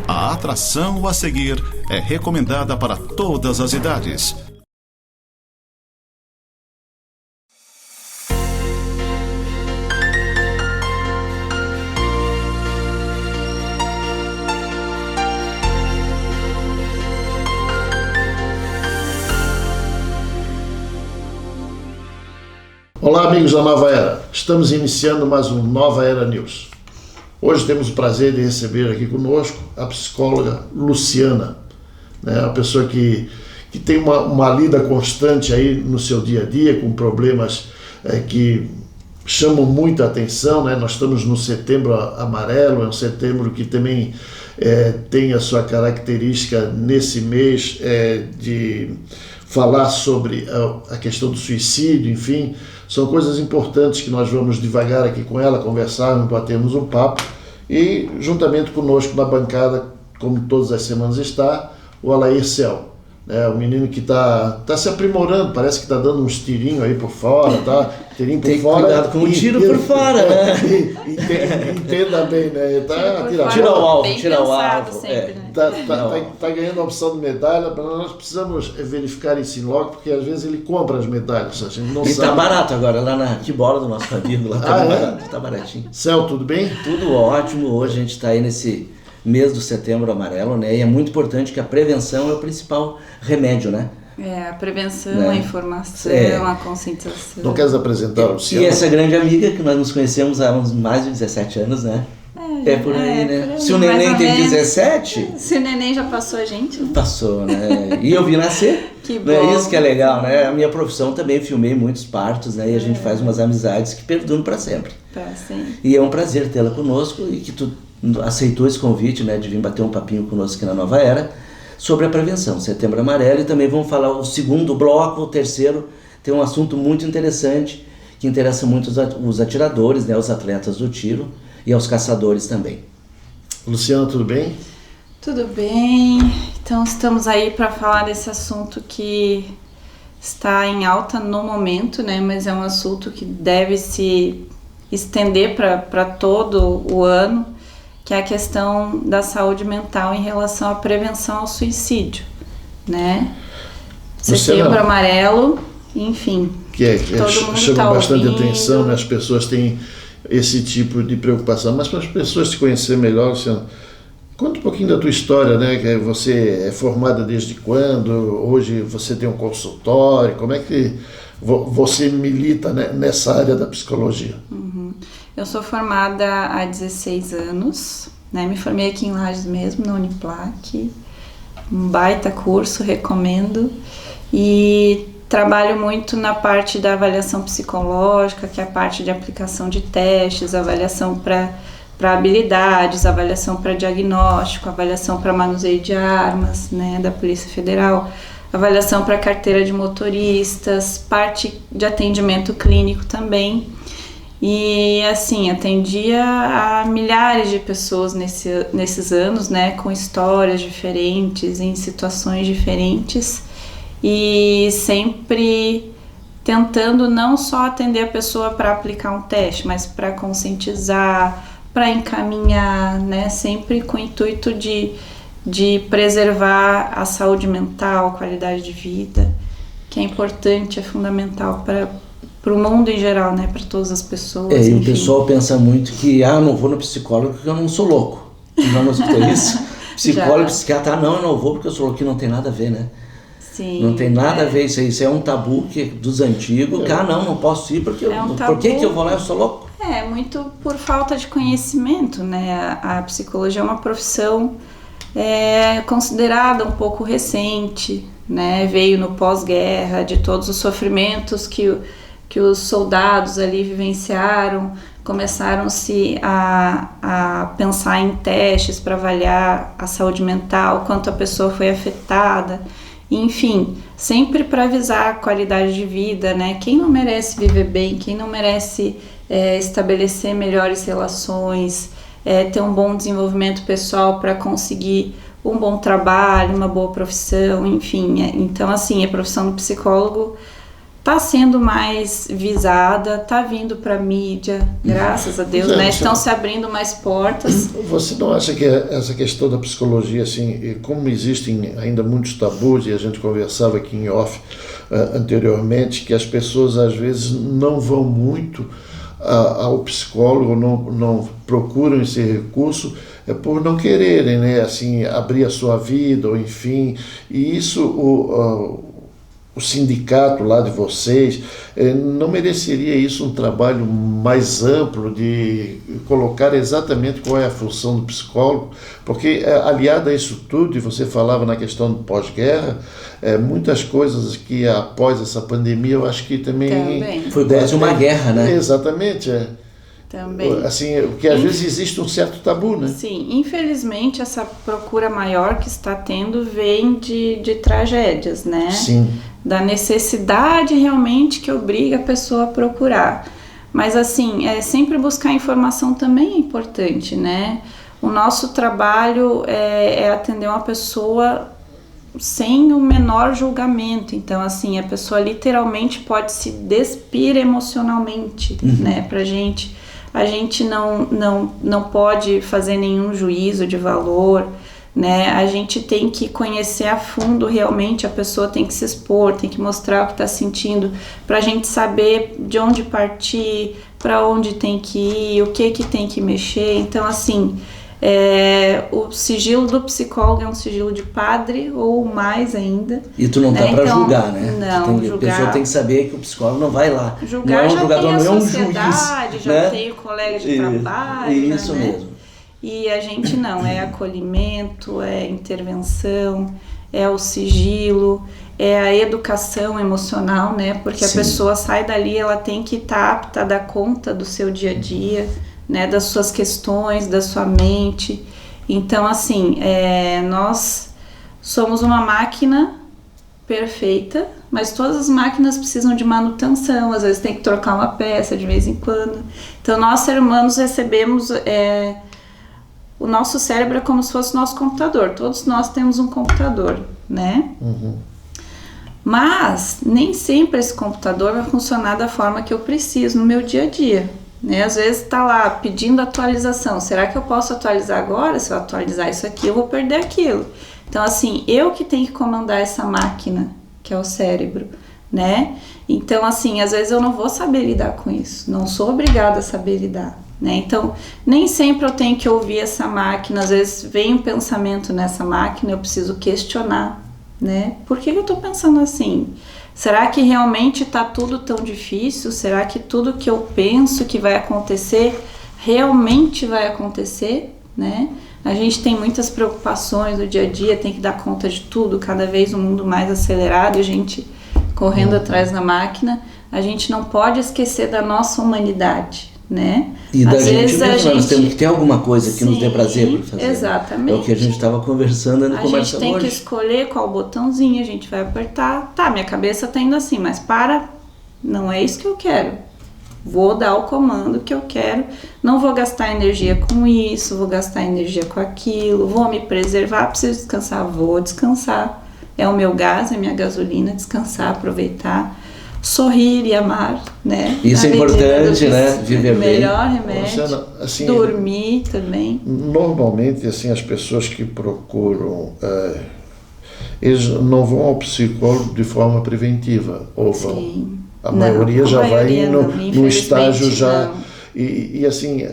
A atração a seguir é recomendada para todas as idades. Olá, amigos da Nova Era. Estamos iniciando mais um Nova Era News. Hoje temos o prazer de receber aqui conosco a psicóloga Luciana, né? Uma pessoa que tem uma lida constante aí no seu dia a dia com problemas que chamam muita atenção, né? Nós estamos no Setembro Amarelo, é um setembro que também tem a sua característica nesse mês de falar sobre a questão do suicídio, enfim, são coisas importantes que nós vamos devagar aqui com ela, conversarmos, batermos um papo, e juntamente conosco na bancada, como todas as semanas está, o Alair Cel, né? O menino que está se aprimorando, parece que está dando uns tirinhos aí por fora, tá? Tirinho por fora. Cuidado com o tiro por fora, né? Entenda bem, né? Tira o alvo. Sempre, né? Tá ganhando a opção de medalha, mas nós precisamos verificar isso em logo, porque às vezes ele compra as medalhas, a gente não E sabe. tá barato agora, lá na Que Bola do nosso amigo, lá tá barato, tá baratinho. Cel, tudo bem? Tudo ótimo, hoje a gente tá aí nesse mês do Setembro Amarelo, né? E é muito importante que a prevenção é o principal remédio, né? A prevenção, Né? a informação, a conscientização. Não queres apresentar o Luciano? E essa grande amiga que nós nos conhecemos há uns mais de 17 anos, né? É por aí, né? Por aí, Se o mais neném ou tem menos. 17, Se o neném já passou a gente, né? passou, né? E eu vi nascer. Que Não é bom. isso que é legal, né? A minha profissão também filmei muitos partos, né? E a gente faz umas amizades que perduram para sempre. Sim. E é um prazer tê-la conosco e que tu aceitou esse convite, né, de vir bater um papinho conosco aqui na Nova Era sobre a prevenção, Setembro Amarelo, e também vamos falar o segundo bloco, o terceiro, tem um assunto muito interessante que interessa muito os atiradores, né, os atletas do tiro e aos caçadores também. Luciano, tudo bem? Tudo bem. Então estamos aí para falar desse assunto que está em alta no momento, né? Mas é um assunto que deve se estender para todo o ano, que é a questão da saúde mental em relação à prevenção ao suicídio, né? Setembro Amarelo, enfim. Que todo mundo chama tá bastante ouvindo. atenção, né? As pessoas têm esse tipo de preocupação. Mas para as pessoas te conhecer melhor, Luciano, conta um pouquinho da tua história, né? Que você é formada desde quando? Hoje você tem um consultório? Como é que você milita, né, nessa área da psicologia? Eu sou formada há 16 anos, né? Me formei aqui em Lages mesmo, na Uniplac. Um baita curso, recomendo. E trabalho muito na parte da avaliação psicológica, que é a parte de aplicação de testes, avaliação para habilidades, avaliação para diagnóstico, avaliação para manuseio de armas, né, da Polícia Federal, avaliação para carteira de motoristas, parte de atendimento clínico também. E assim, atendia a milhares de pessoas nesses anos, né, com histórias diferentes, em situações diferentes, e sempre tentando não só atender a pessoa para aplicar um teste, mas para conscientizar, para encaminhar, né, sempre com o intuito de preservar a saúde mental, a qualidade de vida, que é importante, é fundamental para o mundo em geral, né, para todas as pessoas. E enfim. o pessoal pensa muito que, não vou no psicólogo porque eu não sou louco. Já não escutou isso? Psicólogo, psiquiatra, eu não vou porque eu sou louco, que não tem nada a ver, né? Sim, não tem nada a ver isso é um tabu dos antigos, que não posso ir porque por que eu vou lá, eu sou louco? Muito por falta de conhecimento, né? A psicologia é uma profissão considerada um pouco recente, né? Veio no pós-guerra, de todos os sofrimentos que os soldados ali vivenciaram, começaram-se a pensar em testes para avaliar a saúde mental, quanto a pessoa foi afetada, enfim, sempre para avisar a qualidade de vida, né? Quem não merece viver bem, quem não merece estabelecer melhores relações, ter um bom desenvolvimento pessoal para conseguir um bom trabalho, uma boa profissão, enfim. Então, assim, a profissão do psicólogo está sendo mais visada, está vindo para a mídia, graças a Deus, né? Estão se abrindo mais portas. Você não acha que essa questão da psicologia, assim, como existem ainda muitos tabus, e a gente conversava aqui em off anteriormente, que as pessoas às vezes não vão muito ao psicólogo, não procuram esse recurso, por não quererem, né, assim, abrir a sua vida, ou enfim, e isso o sindicato lá de vocês não mereceria isso um trabalho mais amplo de colocar exatamente qual é a função do psicólogo? Porque aliado a isso tudo, e você falava na questão do pós-guerra, muitas coisas que após essa pandemia eu acho que também foi quase uma guerra, né? Exatamente, Também. Assim, porque às vezes existe um certo tabu, né? Sim, infelizmente essa procura maior que está tendo vem de tragédias, né? Sim. Da necessidade realmente que obriga a pessoa a procurar. Mas assim, sempre buscar informação também é importante, né? O nosso trabalho é atender uma pessoa sem o menor julgamento. Então, assim, a pessoa literalmente pode se despir emocionalmente, né, pra gente. A gente não pode fazer nenhum juízo de valor, né? A gente tem que conhecer a fundo realmente, a pessoa tem que se expor, tem que mostrar o que está sentindo, para a gente saber de onde partir, para onde tem que ir, o que tem que mexer. Então, assim, o sigilo do psicólogo é um sigilo de padre ou mais ainda. E tu não tá para julgar, né? Não, A pessoa tem que saber que o psicólogo não vai lá. Julgar não é um já jogador, tem a não é um sociedade, juiz, já né? tem o colega de trabalho. Isso né? mesmo. E a gente não, é acolhimento, é intervenção, é o sigilo, é a educação emocional, né? Porque a pessoa sai dali, ela tem que estar apta a dar conta do seu dia a dia, né? Das suas questões, da sua mente. Então, assim, nós somos uma máquina perfeita, mas todas as máquinas precisam de manutenção, às vezes tem que trocar uma peça de vez em quando. Então, nós, seres humanos, recebemos... O nosso cérebro é como se fosse o nosso computador. Todos nós temos um computador, né? Mas nem sempre esse computador vai funcionar da forma que eu preciso no meu dia a dia, né? Às vezes está lá pedindo atualização. Será que eu posso atualizar agora? Se eu atualizar isso aqui, eu vou perder aquilo. Então, assim, eu que tenho que comandar essa máquina, que é o cérebro, né? Então, assim, às vezes eu não vou saber lidar com isso. Não sou obrigada a saber lidar. Né? Então, nem sempre eu tenho que ouvir essa máquina, às vezes vem um pensamento nessa máquina, eu preciso questionar, né? Por que eu estou pensando assim? Será que realmente está tudo tão difícil? Será que tudo que eu penso que vai acontecer, realmente vai acontecer, né? A gente tem muitas preocupações no dia a dia, tem que dar conta de tudo, cada vez um mundo mais acelerado, a gente correndo atrás da máquina, a gente não pode esquecer da nossa humanidade, né? E da gente mesmo, nós temos que ter alguma coisa que nos dê prazer por fazer. Exatamente. É o que a gente estava conversando no comercial hoje. A gente tem que escolher qual botãozinho a gente vai apertar. Tá, minha cabeça tá indo assim, mas não é isso que eu quero. Vou dar o comando que eu quero, não vou gastar energia com isso, vou gastar energia com aquilo, vou me preservar, preciso descansar, vou descansar. É o meu gás, é a minha gasolina, descansar, aproveitar. Sorrir e amar, né? Isso é importante, né? Viver bem. Melhor remédio. Luciana, assim, dormir também. Normalmente, assim, as pessoas que procuram, eles não vão ao psicólogo de forma preventiva, ou vão. Sim. A maioria já vai no estágio já. Não. E assim,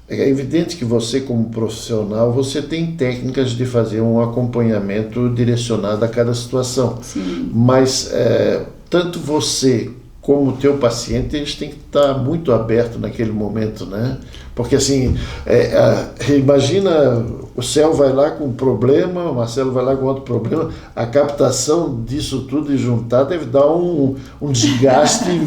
é evidente que você, como profissional, você tem técnicas de fazer um acompanhamento direcionado a cada situação. Sim. Mas tanto você como o teu paciente, eles têm que estar muito abertos naquele momento, né? Porque assim, imagina, o Céu vai lá com um problema, o Marcelo vai lá com outro problema, a captação disso tudo e juntar deve dar um desgaste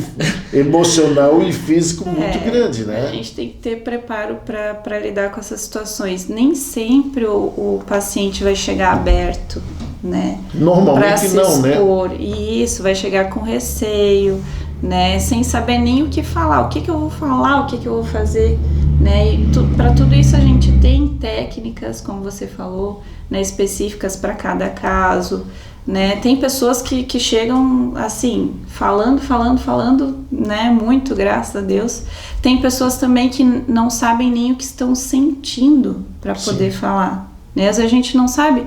emocional e físico muito grande, né? A gente tem que ter preparo para lidar com essas situações. Nem sempre o paciente vai chegar aberto, né? Normalmente não, né? E isso, vai chegar com receio, né? Sem saber nem o que falar, o que eu vou falar, o que eu vou fazer, né? E para tudo isso a gente tem técnicas, como você falou, né, específicas para cada caso, né? Tem pessoas que chegam assim, falando, né, muito, graças a Deus. Tem pessoas também que não sabem nem o que estão sentindo para poder falar, né? Às vezes a gente não sabe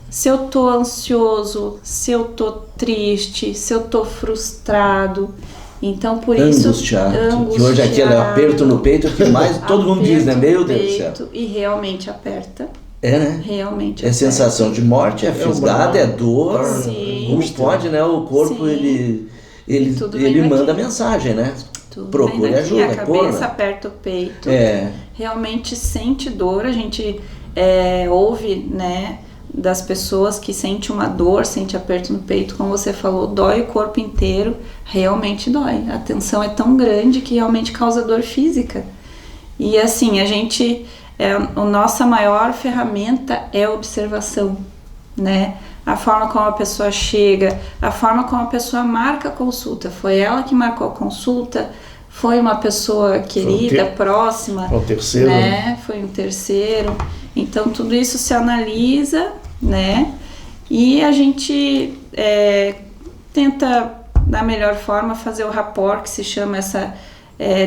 se eu tô ansioso, se eu tô triste, se eu tô frustrado. Então, por isso... Angustiado. Que hoje é aquele aperto no peito que mais todo mundo diz, né? Meu Deus do céu. E realmente aperta. É, né? Realmente é aperta. Sensação de morte, é fisgada, é dor. Sim. Como pode, né? O corpo, Sim. ele manda mensagem, né? Tudo Procure bem daqui. ajuda. A cabeça aperta o peito. Realmente sente dor. A gente ouve, né, das pessoas que sente uma dor, sente aperto no peito, como você falou, dói o corpo inteiro, realmente dói. A tensão é tão grande que realmente causa dor física. E assim, a gente, a nossa maior ferramenta é a observação, né? A forma como a pessoa chega, a forma como a pessoa marca a consulta. Foi ela que marcou a consulta? Foi uma pessoa querida, próxima? Foi um terceiro. Né? Foi um terceiro. Então, tudo isso se analisa, né? E a gente tenta, da melhor forma, fazer o rapport, que se chama essa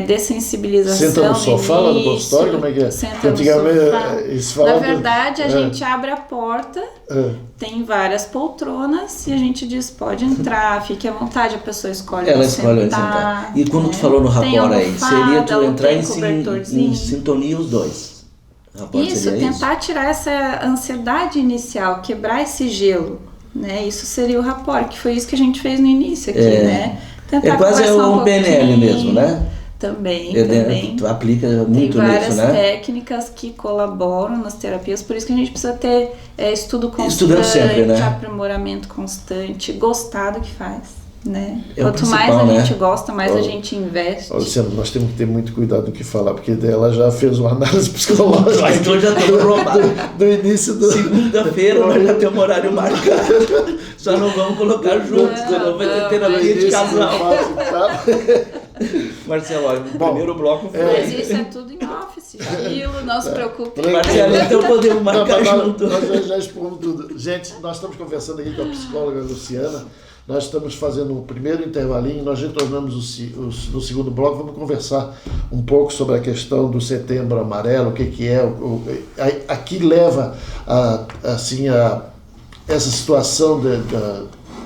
dessensibilização. Senta no sofá lá no consultório? Como é que é? Senta no sofá. Na verdade, a gente abre a porta, tem várias poltronas e a gente diz, pode entrar, fique à vontade, a pessoa escolhe onde sentar. E quando tu falou no rapport aí, seria tu entrar em sintonia os dois? Isso, tentar tirar essa ansiedade inicial, quebrar esse gelo, né? Isso seria o rapport, que foi isso que a gente fez no início aqui, né? Tentar quase um PNL mesmo, né? Também. Tu aplica muito nisso, né? Tem várias técnicas que colaboram nas terapias, por isso que a gente precisa ter estudo constante, estudando sempre, né? Aprimoramento constante, gostar do que faz, né? É Quanto mais a gente gosta, mais a gente investe. Luciano, nós temos que ter muito cuidado no que falar, porque ela já fez uma análise psicológica. Então já estamos roubando. Do início do... Segunda-feira nós já temos horário marcado. Só não vamos colocar juntos, senão vai ter terapia de casal. Marcelo, olha, o primeiro bloco foi... Mas isso é tudo em off, sigilo, não se preocupe. Marcelo, então podemos marcar junto. Nós já expomos tudo. Gente, nós estamos conversando aqui com a psicóloga Luciana. Nós estamos fazendo um primeiro intervalinho, nós retornamos no segundo bloco, vamos conversar um pouco sobre a questão do Setembro Amarelo, o que é, aqui leva essa situação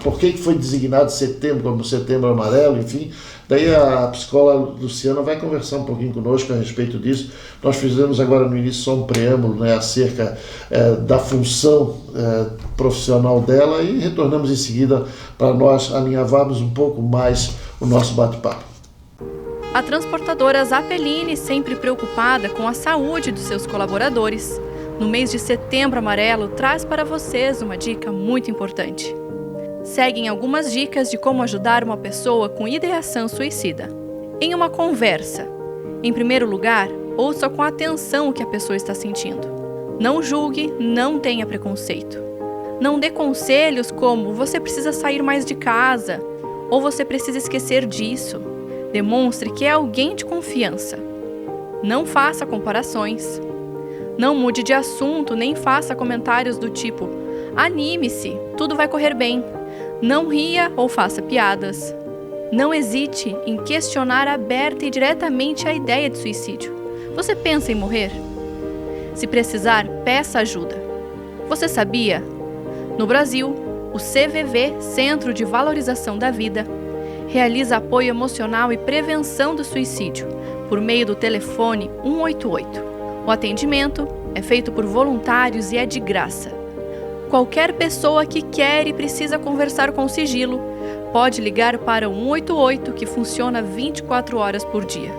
por que foi designado setembro como Setembro Amarelo, enfim. Daí a psicóloga Luciana vai conversar um pouquinho conosco a respeito disso. Nós fizemos agora no início só um preâmbulo, né, acerca da função profissional dela e retornamos em seguida para nós alinhavarmos um pouco mais o nosso bate-papo. A transportadora Zappellini, sempre preocupada com a saúde dos seus colaboradores, no mês de Setembro Amarelo traz para vocês uma dica muito importante. Seguem algumas dicas de como ajudar uma pessoa com ideação suicida. Em uma conversa, em primeiro lugar, ouça com atenção o que a pessoa está sentindo. Não julgue, não tenha preconceito. Não dê conselhos como você precisa sair mais de casa ou você precisa esquecer disso. Demonstre que é alguém de confiança. Não faça comparações. Não mude de assunto nem faça comentários do tipo anime-se, tudo vai correr bem. Não ria ou faça piadas. Não hesite em questionar aberta e diretamente a ideia de suicídio. Você pensa em morrer? Se precisar, peça ajuda. Você sabia? No Brasil, o CVV, Centro de Valorização da Vida, realiza apoio emocional e prevenção do suicídio por meio do telefone 188. O atendimento é feito por voluntários e é de graça. Qualquer pessoa que quer e precisa conversar com sigilo pode ligar para o 188, que funciona 24 horas por dia.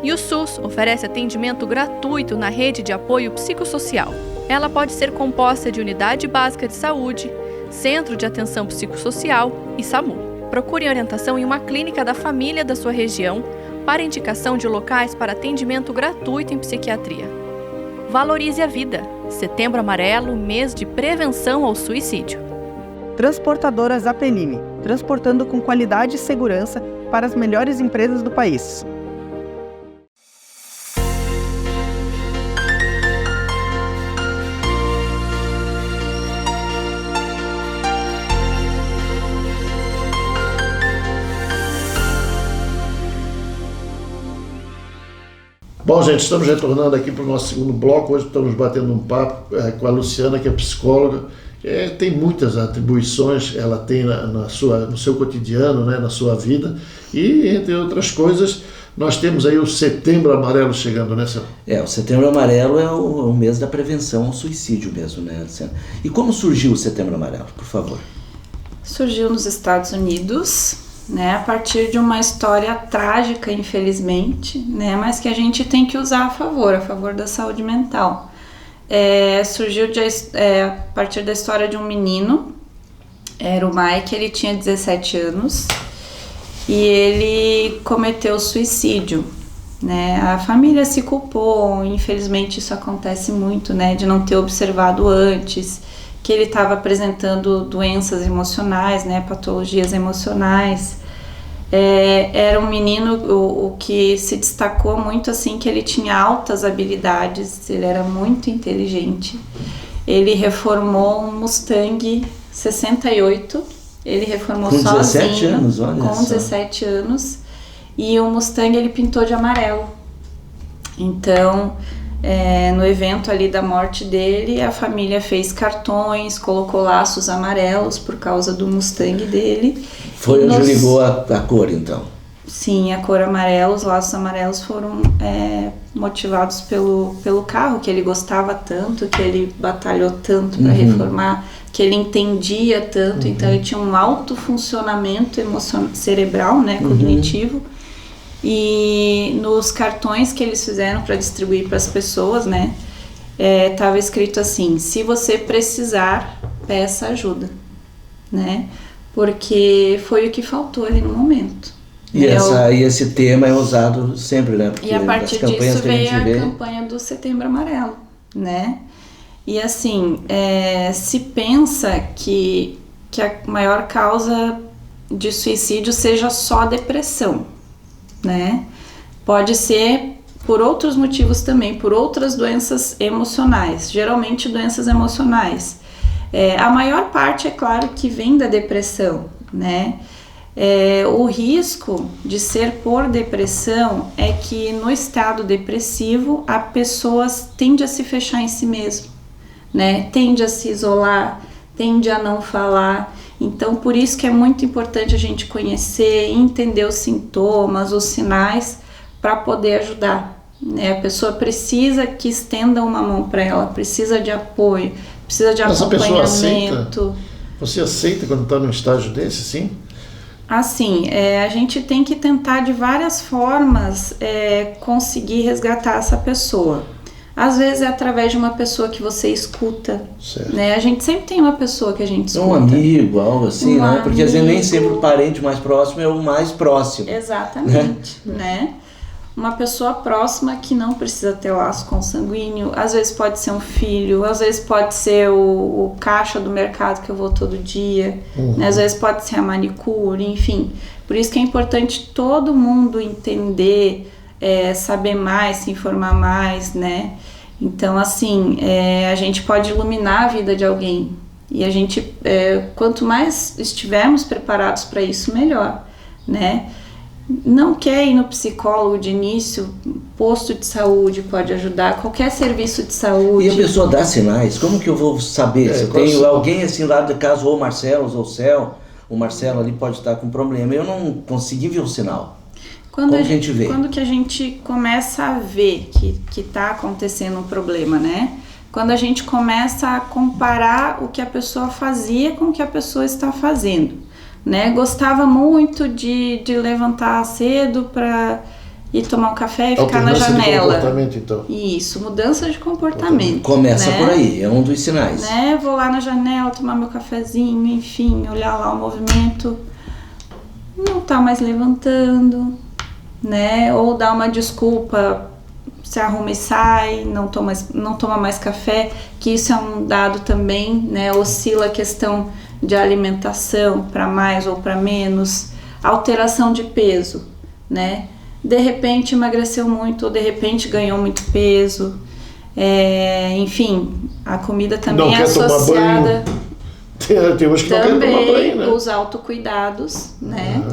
E o SUS oferece atendimento gratuito na rede de apoio psicossocial. Ela pode ser composta de Unidade Básica de Saúde, Centro de Atenção Psicossocial e SAMU. Procure orientação em uma clínica da família da sua região para indicação de locais para atendimento gratuito em psiquiatria. Valorize a vida. Setembro Amarelo, mês de prevenção ao suicídio. Transportadora Zappellini, transportando com qualidade e segurança para as melhores empresas do país. Bom, gente, estamos retornando aqui para o nosso segundo bloco. Hoje estamos batendo um papo com a Luciana, que é psicóloga. Tem muitas atribuições, ela tem no seu cotidiano, né, na sua vida. E, entre outras coisas, nós temos aí o Setembro Amarelo chegando, né, Luciana? O Setembro Amarelo é o mês da prevenção ao suicídio mesmo, né, Luciana? E como surgiu o Setembro Amarelo, por favor? Surgiu nos Estados Unidos, né, a partir de uma história trágica, infelizmente, né, mas que a gente tem que usar a favor da saúde mental. Surgiu a partir da história de um menino, era o Mike, ele tinha 17 anos e ele cometeu suicídio, né, a família se culpou, infelizmente isso acontece muito, né, de não ter observado antes, que ele estava apresentando doenças emocionais, né, patologias emocionais. Era um menino o que se destacou muito, assim, que ele tinha altas habilidades, ele era muito inteligente. Ele reformou um Mustang 68, ele reformou com sozinho, 17 anos, olha com só. 17 anos, e o Mustang ele pintou de amarelo. Então, no evento ali da morte dele, a família fez cartões, colocou laços amarelos por causa do Mustang dele. Foi onde ligou a cor, então? Sim, a cor amarela, os laços amarelos foram motivados pelo carro, que ele gostava tanto, que ele batalhou tanto para reformar, que ele entendia tanto, então ele tinha um alto funcionamento cerebral, né, cognitivo. E nos cartões que eles fizeram para distribuir para as pessoas, né, estava escrito assim: se você precisar, peça ajuda, né, porque foi o que faltou ali no momento. E esse tema é usado sempre, né? Porque e a partir disso veio a campanha do Setembro Amarelo, né? E assim, se pensa que a maior causa de suicídio seja só a depressão, né? Pode ser por outros motivos também, por outras doenças emocionais, geralmente doenças emocionais. A maior parte, é claro, que vem da depressão, né? O risco de ser por depressão é que no estado depressivo a pessoa tende a se fechar em si mesma, né? Tende a se isolar, tende a não falar. Então, por isso que é muito importante a gente conhecer, entender os sintomas, os sinais, para poder ajudar, né? A pessoa precisa que estenda uma mão para ela, precisa de apoio, precisa de acompanhamento. Você aceita quando está num estágio desse, sim? Assim, a gente tem que tentar de várias formas conseguir resgatar essa pessoa. Às vezes é através de uma pessoa que você escuta, né? A gente sempre tem uma pessoa que a gente escuta. Um amigo, algo assim, né? Porque às vezes nem sempre o parente mais próximo é o mais próximo. Exatamente, né? Uma pessoa próxima que não precisa ter laço consanguíneo, às vezes pode ser um filho, às vezes pode ser o caixa do mercado que eu vou todo dia, né? Às vezes pode ser a manicure, enfim. Por isso que é importante todo mundo entender, saber mais, se informar mais, né? Então, assim, a gente pode iluminar a vida de alguém. E a gente, quanto mais estivermos preparados para isso, melhor, né? Não quer ir no psicólogo de início, posto de saúde pode ajudar, qualquer serviço de saúde. E a pessoa dá sinais? Como que eu vou saber? Se eu tenho alguém assim lá de casa, ou o Marcelo, ou o Céu, o Marcelo ali pode estar com problema, eu não consegui ver o sinal. Como a gente vê? Quando que a gente começa a ver que está acontecendo um problema, né? Quando a gente começa a comparar o que a pessoa fazia com o que a pessoa está fazendo, né? Gostava muito de levantar cedo para ir tomar um café e ficar na janela. De comportamento, então. Isso, mudança de comportamento. Começa, né? Por aí, é um dos sinais. Né? Vou lá na janela tomar meu cafezinho, enfim, olhar lá o movimento. Não tá mais levantando, né? Ou dá uma desculpa, se arruma e sai, não toma mais café, que isso é um dado também, né? Oscila a questão de alimentação para mais ou para menos, alteração de peso, né? De repente emagreceu muito ou de repente ganhou muito peso, enfim, a comida também é associada. Tem uns que não querem tomar banho, né? Os autocuidados, né?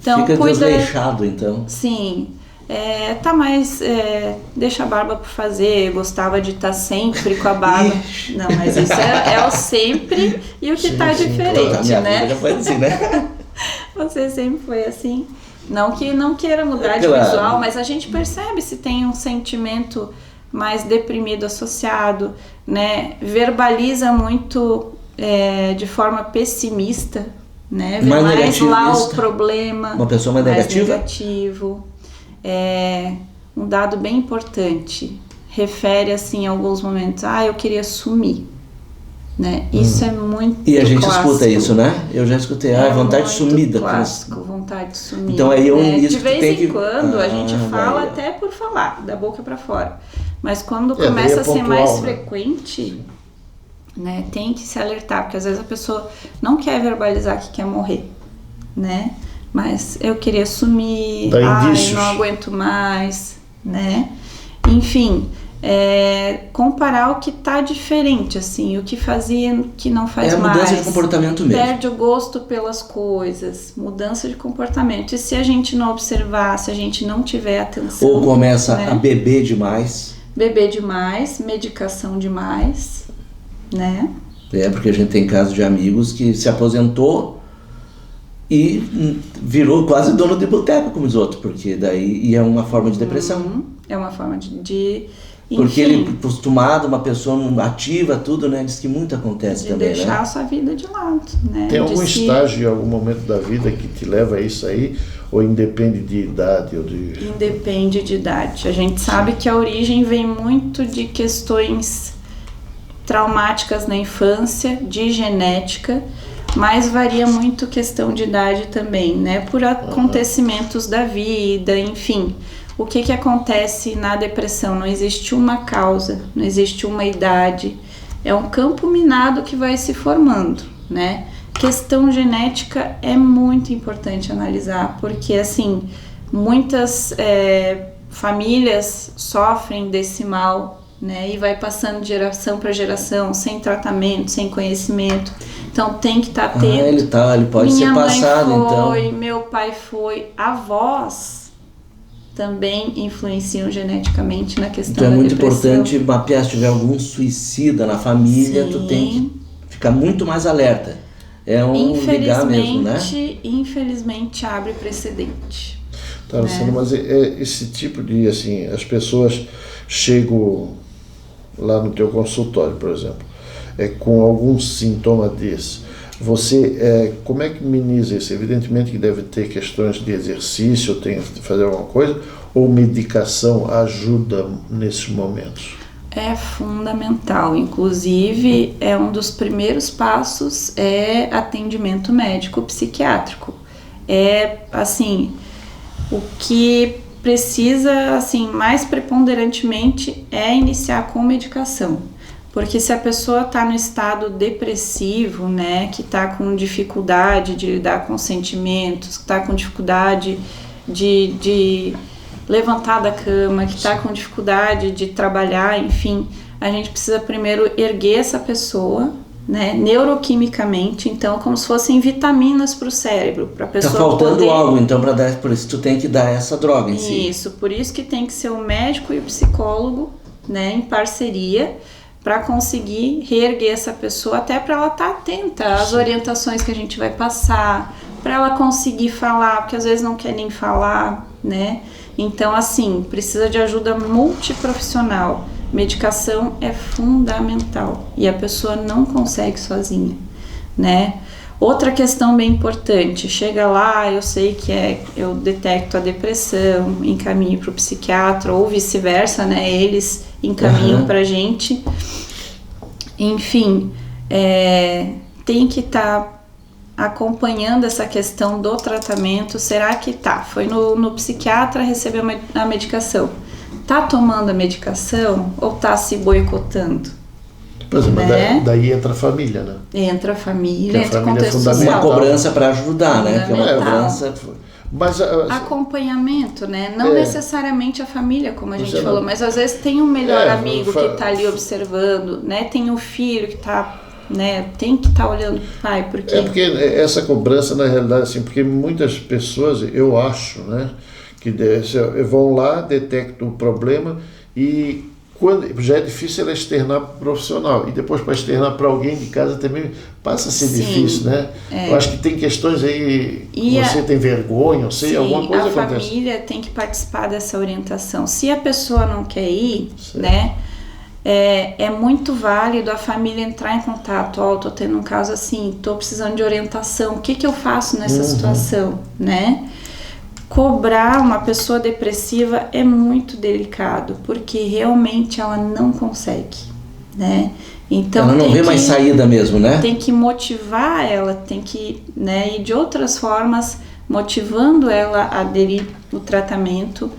Então, fica desleixado, então. Sim. deixa a barba por fazer, gostava de estar sempre com a barba. Não, mas isso é o sempre e o que está diferente, minha né? vida já foi assim, né? Você sempre foi assim. Não que não queira mudar de visual, mas a gente percebe se tem um sentimento mais deprimido associado, né? Verbaliza muito de forma pessimista, né? Vê mais lá o problema. Uma pessoa mais negativo. Um dado bem importante, refere assim em alguns momentos, eu queria sumir, né? Isso é muito E a gente clássico. escuta isso, né? Eu já escutei, vontade de sumir. Clássico, vontade de sumir. Então aí de vez em quando a gente fala até por falar, da boca para fora. Mas quando começa a ser mais frequente, né, tem que se alertar, porque às vezes a pessoa não quer verbalizar que quer morrer, né? Mas eu queria sumir, eu não aguento mais, né? Enfim, comparar o que tá diferente, assim, o que fazia, que não faz mais. É mudança de comportamento mesmo. Perde o gosto pelas coisas, mudança de comportamento. E se a gente não observar, se a gente não tiver atenção... Ou começa a beber demais. Beber demais, medicação demais, né? Porque a gente tem casos de amigos que se aposentou e virou quase dono de boteco como os outros, porque daí é uma forma de depressão. É uma forma de porque ele acostumado, uma pessoa ativa, tudo, né? Diz que muito acontece também, deixar a sua vida de lado, né? Tem algum estágio, em algum momento da vida que te leva a isso aí? Ou independe de idade? Independe de idade. A gente sabe que a origem vem muito de questões traumáticas na infância, de genética, mas varia muito questão de idade também, né? Por acontecimentos da vida, enfim. O que acontece na depressão? Não existe uma causa, não existe uma idade. É um campo minado que vai se formando, né? Questão genética é muito importante analisar, porque, assim, muitas famílias sofrem desse mal, né? E vai passando de geração para geração, sem tratamento, sem conhecimento. Então tem que estar atento. Ele pode ser passado, então. Meu pai foi, avós também influenciam geneticamente na questão da depressão. Então é muito importante mapear, se tiver algum suicida na família, tu tem que ficar muito mais alerta. Ligar mesmo, né? Infelizmente abre precedente. Tá, Luciana, mas esse tipo de, assim, as pessoas chegam lá no teu consultório, por exemplo, com algum sintoma desse, você, como é que minimiza isso? Evidentemente que deve ter questões de exercício, tem que fazer alguma coisa, ou medicação ajuda nesses momentos? É fundamental, inclusive um dos primeiros passos atendimento médico psiquiátrico. Assim, o que precisa, assim, mais preponderantemente iniciar com medicação. Porque se a pessoa está no estado depressivo, né, que está com dificuldade de lidar com sentimentos, que está com dificuldade de levantar da cama, que está com dificuldade de trabalhar, enfim, a gente precisa primeiro erguer essa pessoa, né, neuroquimicamente, então como se fossem vitaminas para o cérebro, para a pessoa tá faltando algo, então, para dar, por isso tu tem que dar essa droga em si. Isso, por isso que tem que ser o médico e o psicólogo, né, em parceria, para conseguir reerguer essa pessoa, até para ela estar atenta às orientações que a gente vai passar, para ela conseguir falar, porque às vezes não quer nem falar, né? Então, assim, precisa de ajuda multiprofissional. Medicação é fundamental e a pessoa não consegue sozinha, né? Outra questão bem importante, chega lá, eu sei que eu detecto a depressão, encaminho para o psiquiatra ou vice-versa, né? Eles encaminham pra gente. Enfim, tem que estar acompanhando essa questão do tratamento. Será que foi no psiquiatra, recebeu a medicação? Tá tomando a medicação ou tá se boicotando? Por exemplo, né? daí entra a família, né? Entra a família, entra o contexto social. Uma cobrança para ajudar, né? Que é uma cobrança... Mas, acompanhamento, né? Não necessariamente a família, como a gente falou, mas às vezes tem um melhor amigo que está ali observando, né? Tem um filho que está, né? Tem que estar olhando pro pai, porque... porque essa cobrança, na realidade, assim, porque muitas pessoas, eu acho, né? que vão lá, detectam o problema e quando já é difícil ela externar para o profissional e depois para externar para alguém de casa também passa a ser difícil, né? Eu acho que tem questões aí que você tem vergonha, não sei, alguma coisa acontece. A família tem que participar dessa orientação. Se a pessoa não quer ir, né? É muito válido a família entrar em contato. Tô tendo um caso assim, tô precisando de orientação, o que eu faço nessa situação, né? Cobrar uma pessoa depressiva é muito delicado, porque realmente ela não consegue, né? Então ela não vê mais saída mesmo, né? Tem que motivar ela, tem que, né? E de outras formas, motivando ela a aderir ao tratamento.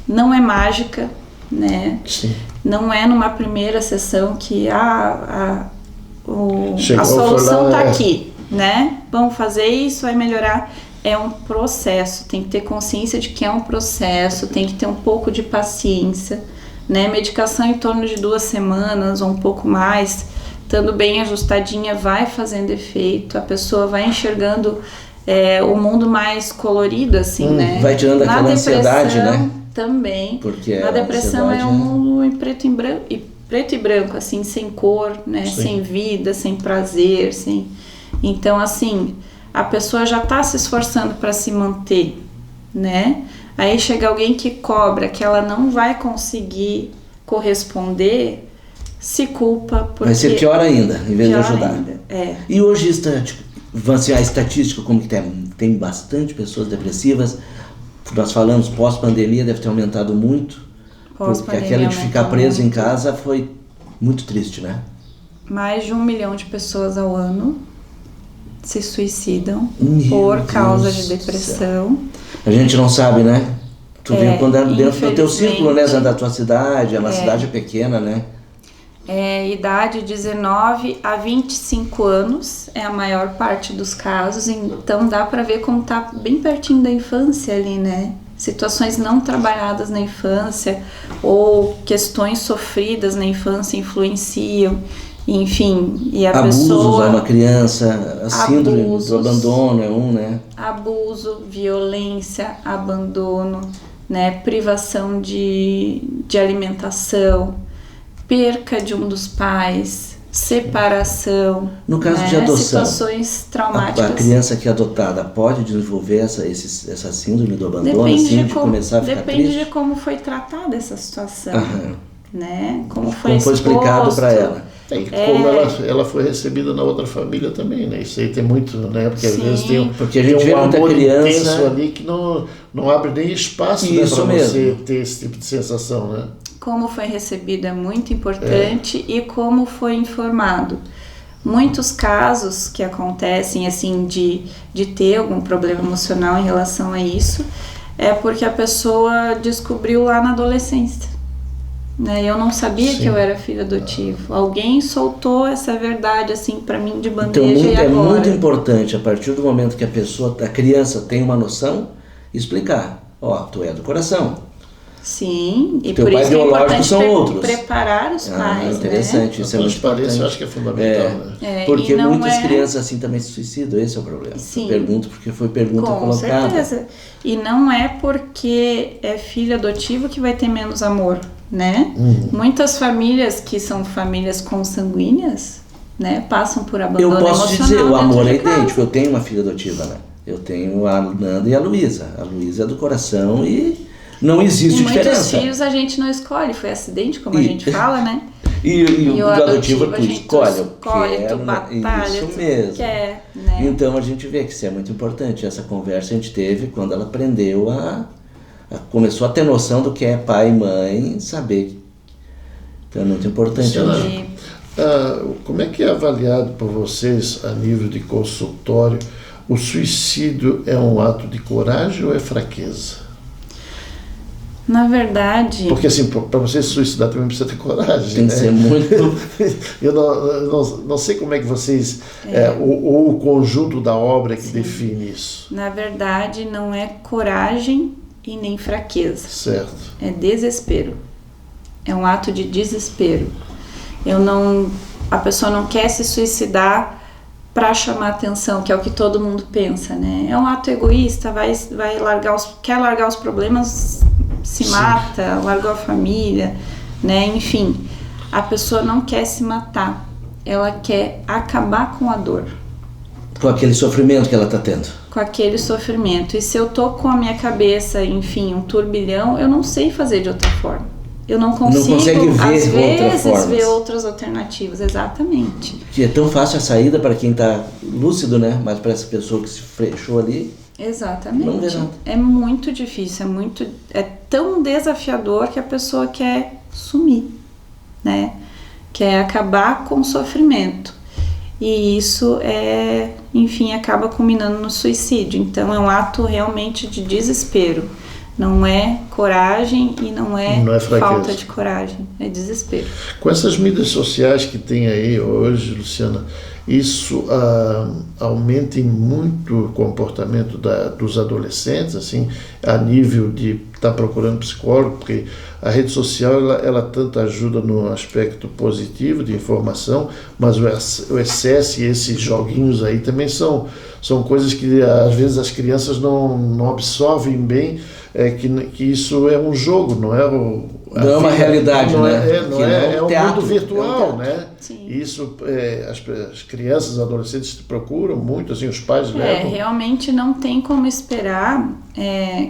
Não é mágica, né? Sim. Não é numa primeira sessão que a solução está aqui, né? Vamos fazer isso, vai melhorar. É um processo, tem que ter consciência de que é um processo, tem que ter um pouco de paciência, né? Medicação em torno de 2 semanas ou um pouco mais, estando bem ajustadinha, vai fazendo efeito, a pessoa vai enxergando o mundo mais colorido, assim, né? Vai tirando aquela ansiedade, né? Também. Porque na depressão é um mundo em preto e branco, assim, sem cor, né? Sim. Sem vida, sem prazer, sem... Então, assim, a pessoa já está se esforçando para se manter, né? Aí chega alguém que cobra, que ela não vai conseguir corresponder, se culpa porque... Vai ser pior ainda, em vez de ajudar. Ainda, E hoje, a estatística, como que tem bastante pessoas depressivas, nós falamos pós-pandemia, deve ter aumentado muito, porque aquela de ficar preso em casa foi muito triste, né? Mais de 1 milhão de pessoas ao ano se suicidam por causa de depressão. A gente não sabe, né? Tu viu quando é dentro do teu círculo, né? Da tua cidade, uma cidade pequena, né? Idade 19 a 25 anos é a maior parte dos casos, então dá para ver como tá bem pertinho da infância ali, né? Situações não trabalhadas na infância ou questões sofridas na infância influenciam. Enfim, e a pessoa... Abusos a uma criança, a síndrome do abandono é um, né? Abuso, violência, abandono, né? Privação de alimentação, perca de um dos pais, separação. No caso, né? De adoção, situações traumáticas. A criança que é adotada pode desenvolver essa síndrome do abandono, de começar a ficar Depende triste? de como foi tratada essa situação, né? Como foi explicado para ela. Como ela foi recebida na outra família também, né? Isso aí tem muito, né? Porque às vezes tem porque a gente vê muita amor criança intenso ali que não abre nem espaço, né, para você ter esse tipo de sensação, né? Como foi recebido é muito importante e como foi informado. Muitos casos que acontecem assim de ter algum problema emocional em relação a isso é porque a pessoa descobriu lá na adolescência. Né? Eu não sabia que eu era filho adotivo. Alguém soltou essa verdade assim para mim de bandeja. Então, e agora... é muito importante, a partir do momento que a criança tem uma noção, explicar. Tu é do coração. Sim, e teu por pai isso que é importante são outros. Preparar os pais, interessante, né? Isso é muito importante. Eu acho que é fundamental, né? Porque muitas crianças assim também se suicidam, esse é o problema. Sim. Eu pergunto porque foi pergunta Com colocada. certeza. E não é porque é filho adotivo que vai ter menos amor, né? Muitas famílias que são famílias consanguíneas, né, passam por abandono emocional. Eu posso te dizer, o amor é casa. idêntico. Eu tenho uma filha adotiva, né? Eu tenho a Nanda e a Luísa. A Luísa é do coração e não existe diferença. Muitos filhos a gente não escolhe, foi acidente, como a gente fala, né? E o adotivo tu escolhe, tu batalha, isso mesmo. Quer, né? Então a gente vê que isso é muito importante. Essa conversa a gente teve quando ela aprendeu começou a ter noção do que é pai e mãe, saber. Então é muito importante. Como é que é avaliado por vocês a nível de consultório? O suicídio é um ato de coragem ou é fraqueza? Na verdade... Porque assim, para você se suicidar também precisa ter coragem, tem que ser muito... Eu não sei como é que vocês... ou o conjunto da obra que define isso. Na verdade, não é coragem e nem fraqueza. Certo. É desespero. É um ato de desespero. A pessoa não quer se suicidar para chamar atenção, que é o que todo mundo pensa, né? É um ato egoísta, quer largar os problemas, se mata, largou a família, né? Enfim, a pessoa não quer se matar, ela quer acabar com a dor. Com aquele sofrimento que ela está tendo. Com aquele sofrimento. E se eu tô com a minha cabeça, enfim, um turbilhão, eu não sei fazer de outra forma. Eu não consigo, às vezes, ver outras alternativas. Exatamente. Que é tão fácil a saída para quem está lúcido, né? Mas para essa pessoa que se fechou ali... Exatamente. Não vê nada. É muito difícil, é tão desafiador que a pessoa quer sumir, né? Quer acabar com o sofrimento. E isso enfim, acaba culminando no suicídio. Então é um ato realmente de desespero. Não é coragem e não é falta de coragem, é desespero. Com essas mídias sociais que tem aí hoje, Luciana, isso aumenta muito o comportamento dos adolescentes, assim, a nível de estar procurando psicólogo, porque a rede social ela tanto ajuda no aspecto positivo de informação, mas o excesso e esses joguinhos aí também são coisas que às vezes as crianças não absorvem bem, que isso é um jogo, não é uma realidade, né? É um teatro, mundo virtual, né? Sim. Isso as crianças, os adolescentes procuram muito, assim, os pais levam. Realmente não tem como esperar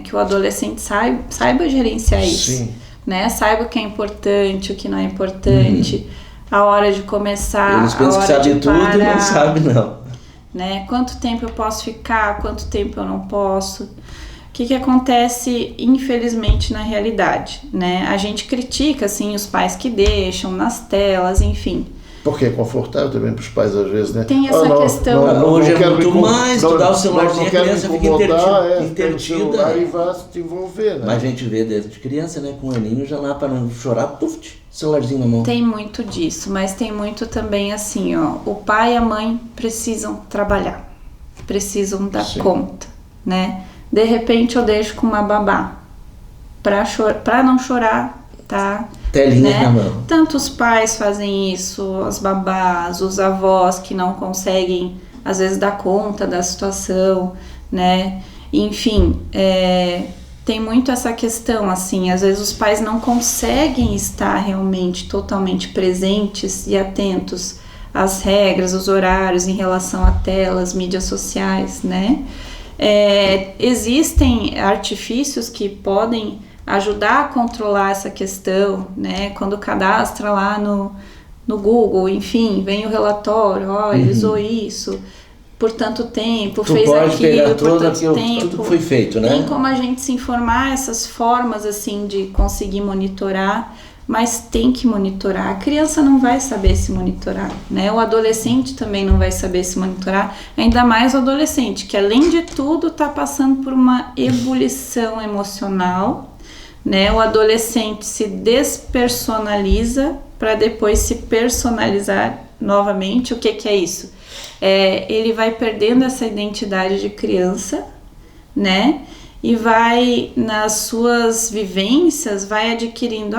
que o adolescente saiba gerenciar isso. Sim. Né? Saiba o que é importante, o que não é importante, a hora de começar, eles pensam que sabem tudo e não sabem, não. Né? Quanto tempo eu posso ficar, quanto tempo eu não posso. O que acontece, infelizmente, na realidade, né? A gente critica, assim, os pais que deixam nas telas, enfim. Porque é confortável também para os pais, às vezes, né? Tem essa questão... Hoje é muito mais, tu dá o celularzinho, a criança fica entretida. E vai se envolver, né? Mas a gente vê desde criança, né? Com um aninho já lá para não chorar, celularzinho na mão. Tem muito disso, mas tem muito também assim, ó. O pai e a mãe precisam trabalhar, precisam dar conta, né? De repente eu deixo com uma babá para não chorar, tá? Telinha na mão. Tanto os pais fazem isso, as babás, os avós que não conseguem às vezes dar conta da situação, né? Enfim, tem muito essa questão, assim, às vezes os pais não conseguem estar realmente totalmente presentes e atentos às regras, os horários em relação a telas, mídias sociais, né? Existem artifícios que podem ajudar a controlar essa questão, né? Quando cadastra lá no Google, enfim, vem o relatório, ele usou isso por tanto tempo, fez aquilo por tanto tempo. Tudo foi feito, né? Tem como a gente se informar, essas formas assim de conseguir monitorar, mas tem que monitorar. A criança não vai saber se monitorar, né? O adolescente também não vai saber se monitorar, ainda mais o adolescente, que além de tudo está passando por uma ebulição emocional, né? O adolescente se despersonaliza para depois se personalizar novamente. O que é isso? Ele vai perdendo essa identidade de criança, né? E vai, nas suas vivências, vai adquirindo,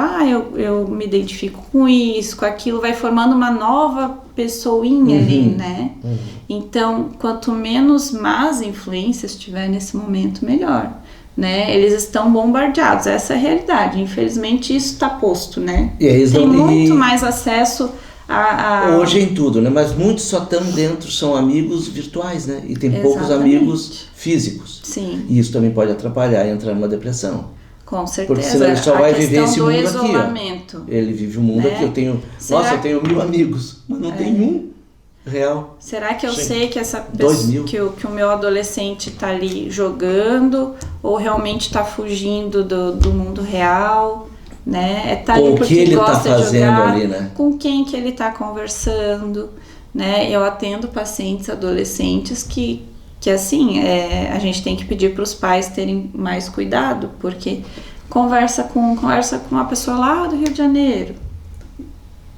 eu me identifico com isso, com aquilo, vai formando uma nova pessoinha ali, né? Então, quanto menos más influências tiver nesse momento, melhor, né? Eles estão bombardeados, essa é a realidade, infelizmente isso está posto, né? Tem muito mais acesso hoje em tudo, né? Mas muitos só estão dentro, são amigos virtuais, né? E tem poucos amigos físicos. Sim. E isso também pode atrapalhar e entrar numa depressão. Com certeza. Porque senão ele só vai viver esse mundo isolamento, aqui, ó. Ele vive o mundo aqui. Eu tenho 1000 amigos, mas não tem um real. Será que eu sei que essa pessoa, que o meu adolescente está ali jogando ou realmente está fugindo do mundo real? Né? Tá ali porque ele gosta de jogar, ali, né? Com quem que ele está conversando, né? Eu atendo pacientes adolescentes que assim, a gente tem que pedir para os pais terem mais cuidado, porque conversa com uma pessoa lá do Rio de Janeiro.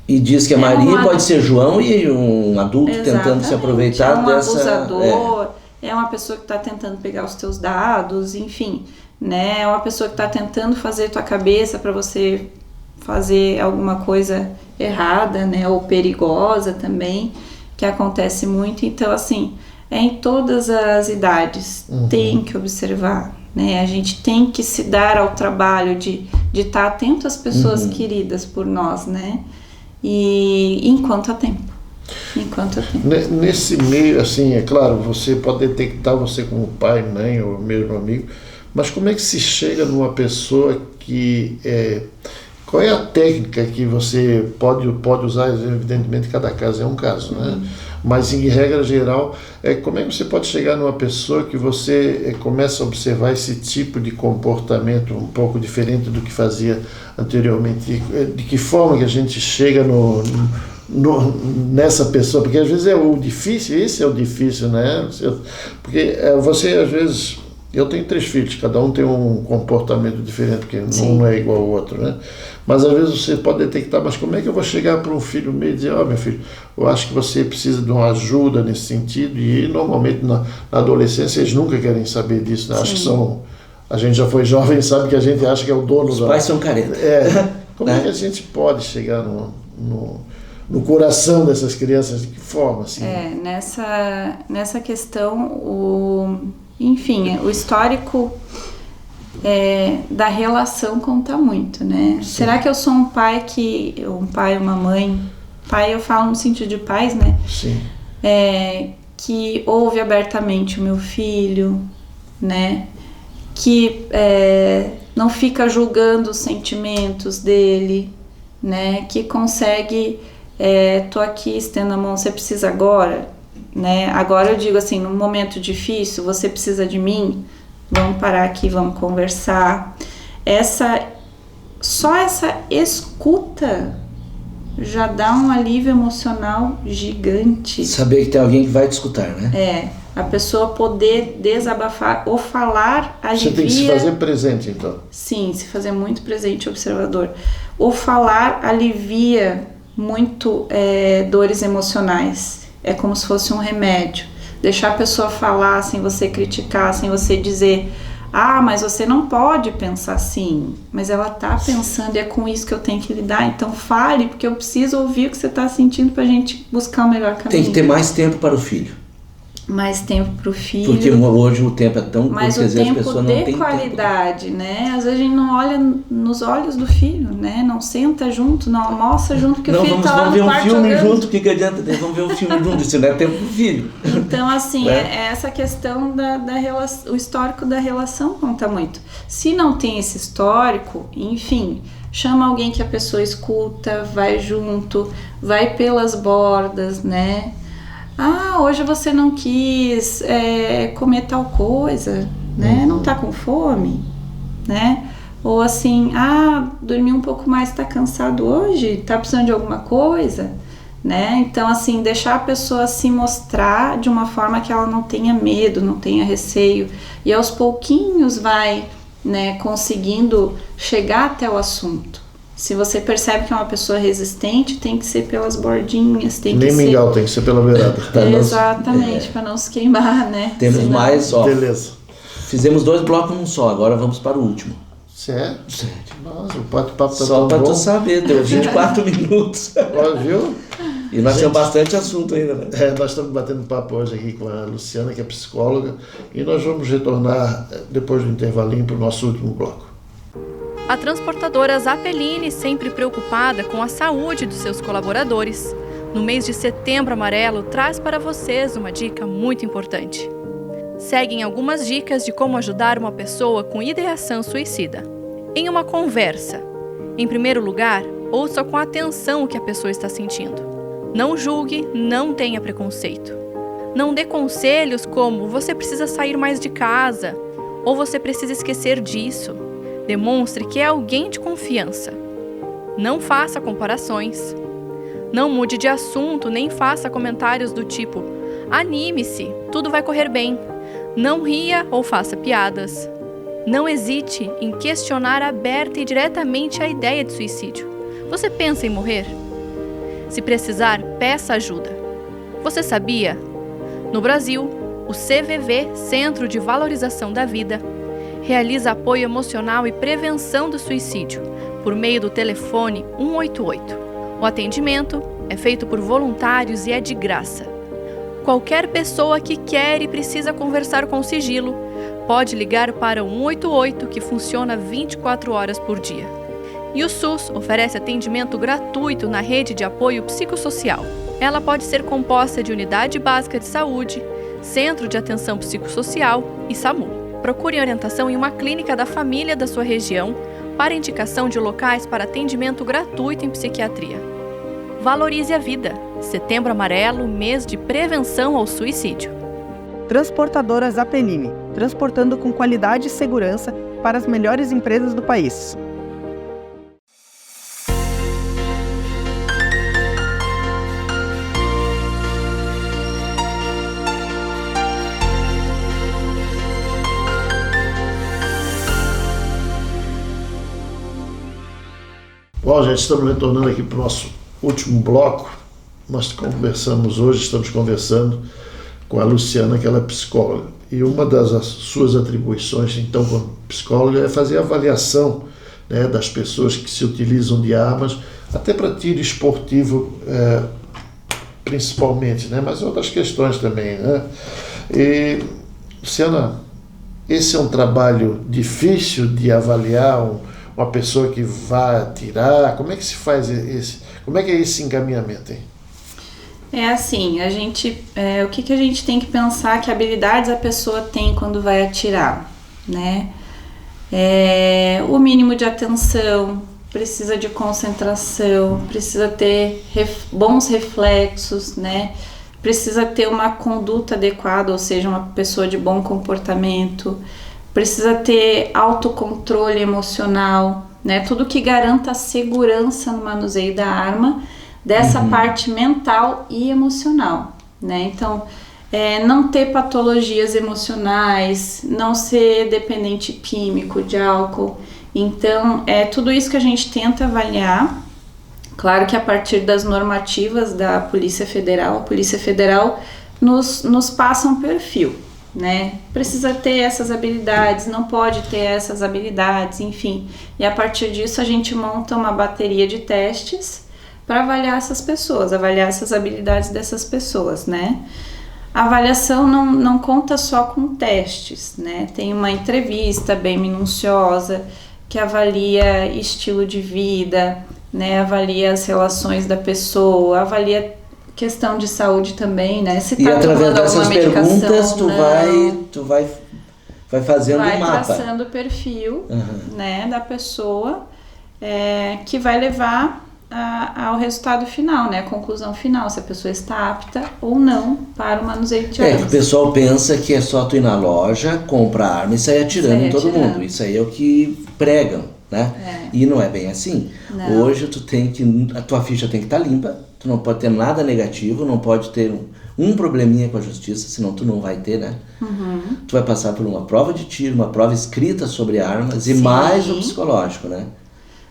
E diz que a Maria pode ser João e um adulto tentando se aproveitar dessa... abusador, é uma pessoa que está tentando pegar os teus dados, enfim... Né? É uma pessoa que está tentando fazer tua cabeça para você fazer alguma coisa errada, né? Ou perigosa também. que acontece muito. Então, assim, é em todas as idades, tem que observar, né? A gente tem que se dar ao trabalho de estar atento às pessoas queridas por nós, né? E enquanto há tempo. Nesse meio, assim, é claro, você pode detectar você como pai, mãe ou mesmo amigo, mas como é que se chega numa pessoa que... qual é a técnica que você pode usar? Evidentemente, cada caso é um caso, né? Mas, em regra geral, como é que você pode chegar numa pessoa que você começa a observar esse tipo de comportamento um pouco diferente do que fazia anteriormente? De que forma que a gente chega nessa pessoa? Porque, às vezes, esse é o difícil, né? Porque você, às vezes... Eu tenho 3 filhos, cada um tem um comportamento diferente, porque um não é igual ao outro, né? Mas às vezes você pode detectar, mas como é que eu vou chegar para um filho meu e dizer, meu filho, eu acho que você precisa de uma ajuda nesse sentido, e normalmente na adolescência eles nunca querem saber disso, né? Acho que a gente já foi jovem e sabe que a gente acha que é o dono Os pais são caretas. Como é que a gente pode chegar no coração dessas crianças? De que forma? Assim? Nessa questão, enfim, o histórico da relação conta muito, né? Sim. Será que eu sou um pai, uma mãe? Pai, eu falo no sentido de pais, né? Sim. Que ouve abertamente o meu filho, né? Que não fica julgando os sentimentos dele, né? Que consegue, tô aqui, estendo a mão, você precisa agora? Né? Agora eu digo assim, num momento difícil, você precisa de mim, vamos parar aqui, vamos conversar. Só essa escuta já dá um alívio emocional gigante. Saber que tem alguém que vai te escutar, né? A pessoa poder desabafar ou falar alivia... Você tem que se fazer presente, então. Sim, se fazer muito presente, observador. O falar alivia muito dores emocionais. É como se fosse um remédio. Deixar a pessoa falar sem você criticar, sem você dizer, mas você não pode pensar assim. Mas ela tá pensando e é com isso que eu tenho que lidar. Então fale, porque eu preciso ouvir o que você tá sentindo pra gente buscar o melhor caminho. Tem que ter mais tempo para o filho. Mais tempo pro filho. Porque hoje o tempo é tão curto que às vezes a pessoa não tem tempo. Mas o tempo de qualidade, né? Às vezes a gente não olha nos olhos do filho, né? Não senta junto, não almoça junto, porque o filho tá lá no quarto jogando. Vamos ver um filme junto, que adianta? Vamos ver um filme junto, isso não é tempo pro filho. Então, assim, essa questão da relação, o histórico da relação conta muito. Se não tem esse histórico, enfim, chama alguém que a pessoa escuta, vai junto, vai pelas bordas, né? Hoje você não quis comer tal coisa, né? Não tá com fome, né? Ou assim, dormiu um pouco mais, tá cansado hoje? Tá precisando de alguma coisa, né? Então, assim, deixar a pessoa se mostrar de uma forma que ela não tenha medo, não tenha receio. E aos pouquinhos vai, né, conseguindo chegar até o assunto. Se você percebe que é uma pessoa resistente, tem que ser pelas bordinhas, Nem mingau, tem que ser pela beirada. Exatamente, para não se queimar, né? Temos mais, Beleza. Fizemos 2 blocos num só, agora vamos para o último. Sério? Nossa, o bate-papo tá só tão para bom. tu saber, deu 24 minutos. Viu? E nós temos bastante assunto ainda, né? Nós estamos batendo papo hoje aqui com a Luciana, que é psicóloga, e nós vamos retornar depois do intervalinho para o nosso último bloco. A transportadora Zapelini, sempre preocupada com a saúde dos seus colaboradores, no mês de Setembro Amarelo, traz para vocês uma dica muito importante. Seguem algumas dicas de como ajudar uma pessoa com ideação suicida. Em uma conversa, em primeiro lugar, ouça com atenção o que a pessoa está sentindo. Não julgue, não tenha preconceito. Não dê conselhos como você precisa sair mais de casa ou você precisa esquecer disso. Demonstre que é alguém de confiança. Não faça comparações. Não mude de assunto nem faça comentários do tipo anime-se, tudo vai correr bem. Não ria ou faça piadas. Não hesite em questionar aberta e diretamente a ideia de suicídio. Você pensa em morrer? Se precisar, peça ajuda. Você sabia? No Brasil, o CVV, Centro de Valorização da Vida, realiza apoio emocional e prevenção do suicídio por meio do telefone 188. O atendimento é feito por voluntários e é de graça. qualquer pessoa que quer e precisa conversar com sigilo pode ligar para o 188, que funciona 24 horas por dia. E o SUS oferece atendimento gratuito na rede de apoio psicossocial. Ela pode ser composta de Unidade Básica de Saúde, Centro de Atenção Psicossocial e SAMU. Procure orientação em uma clínica da família da sua região para indicação de locais para atendimento gratuito em psiquiatria. Valorize a vida. Setembro Amarelo, mês de prevenção ao suicídio. Transportadoras Apenime, transportando com qualidade e segurança para as melhores empresas do país. Bom, gente, estamos retornando aqui para o nosso último bloco. Nós estamos conversando com a Luciana, que ela é psicóloga. E uma das suas atribuições, então, como psicóloga, é fazer a avaliação, né, das pessoas que se utilizam de armas, até para tiro esportivo, principalmente, né, mas outras questões também, né? E, Luciana, esse é um trabalho difícil de avaliar uma pessoa que vai atirar. Como é que se faz como é que é esse encaminhamento, hein? É assim, o que a gente tem que pensar, que habilidades a pessoa tem quando vai atirar, né? O mínimo de atenção, precisa de concentração, precisa ter bons reflexos, né? Precisa ter uma conduta adequada, ou seja, uma pessoa de bom comportamento, precisa ter autocontrole emocional, né? Tudo que garanta a segurança no manuseio da arma, dessa parte mental e emocional, né? Então, não ter patologias emocionais, não ser dependente químico de álcool. Então, tudo isso que a gente tenta avaliar. Claro que a partir das normativas da Polícia Federal, a Polícia Federal nos passa um perfil, né? Precisa ter essas habilidades, não pode ter essas habilidades, enfim. E a partir disso a gente monta uma bateria de testes para avaliar essas pessoas, avaliar essas habilidades dessas pessoas, né? A avaliação não conta só com testes, né? Tem uma entrevista bem minuciosa que avalia estilo de vida, né? Avalia as relações da pessoa, avalia questão de saúde também, né? Se e através dessas perguntas tu vai fazendo um mapa. Vai traçando o perfil, né, da pessoa, que vai levar ao resultado final, né? A conclusão final, se a pessoa está apta ou não para o manuseio de armas. O pessoal pensa que é só tu ir na loja, comprar arma e sair atirando em todo mundo. Isso aí é o que pregam, né? E não é bem assim. Não. Hoje a tua ficha tem que estar limpa, tu não pode ter nada negativo, não pode ter um probleminha com a justiça, senão tu não vai ter, né? Tu vai passar por uma prova de tiro, uma prova escrita sobre armas e mais o psicológico, né?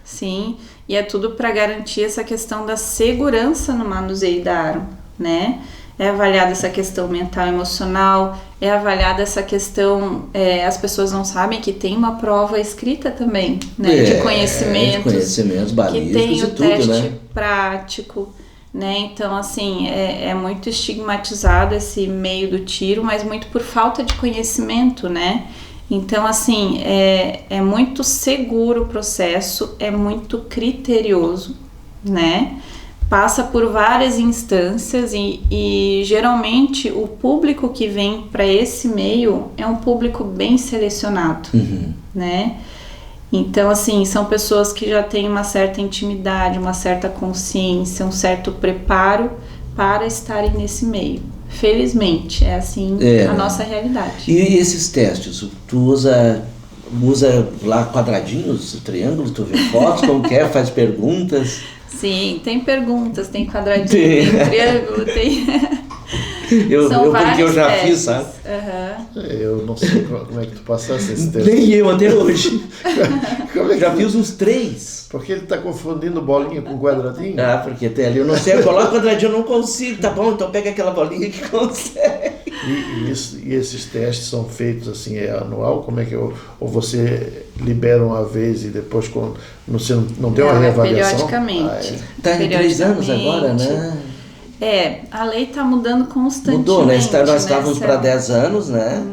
Sim, e é tudo para garantir essa questão da segurança no manuseio da arma, né? É avaliada essa questão mental e emocional, é avaliada essa questão, as pessoas não sabem que tem uma prova escrita também, né? De conhecimentos balísticos, que tem o tudo, teste, né? Prático, né? Então, assim, é muito estigmatizado esse meio do tiro, mas muito por falta de conhecimento, né? Então, assim, é muito seguro o processo, é muito criterioso, né? Passa por várias instâncias e geralmente o público que vem para esse meio é um público bem selecionado, né? Então, assim, são pessoas que já têm uma certa intimidade, uma certa consciência, um certo preparo para estarem nesse meio. Felizmente, é assim a nossa realidade. E esses testes, tu usa lá quadradinhos, triângulos, tu vê fotos, como quer, faz perguntas? Sim, tem perguntas, tem quadradinho, tem triângulo, tem... Porque eu já fiz, sabe? Eu não sei como é que tu passasse esse teste. Nem eu, até hoje. Já fiz uns 3. Porque ele tá confundindo bolinha com quadradinho? Porque tem ali, eu não sei, eu coloco quadradinho, eu não consigo. Tá bom, então pega aquela bolinha que consegue. E esses testes são feitos assim, anual? Como é que ou você libera uma vez e depois você não tem uma reavaliação? Periodicamente. Tá em 3 anos agora, né? A lei está mudando constantemente. Mudou, né? Nós estávamos para 10 anos, né?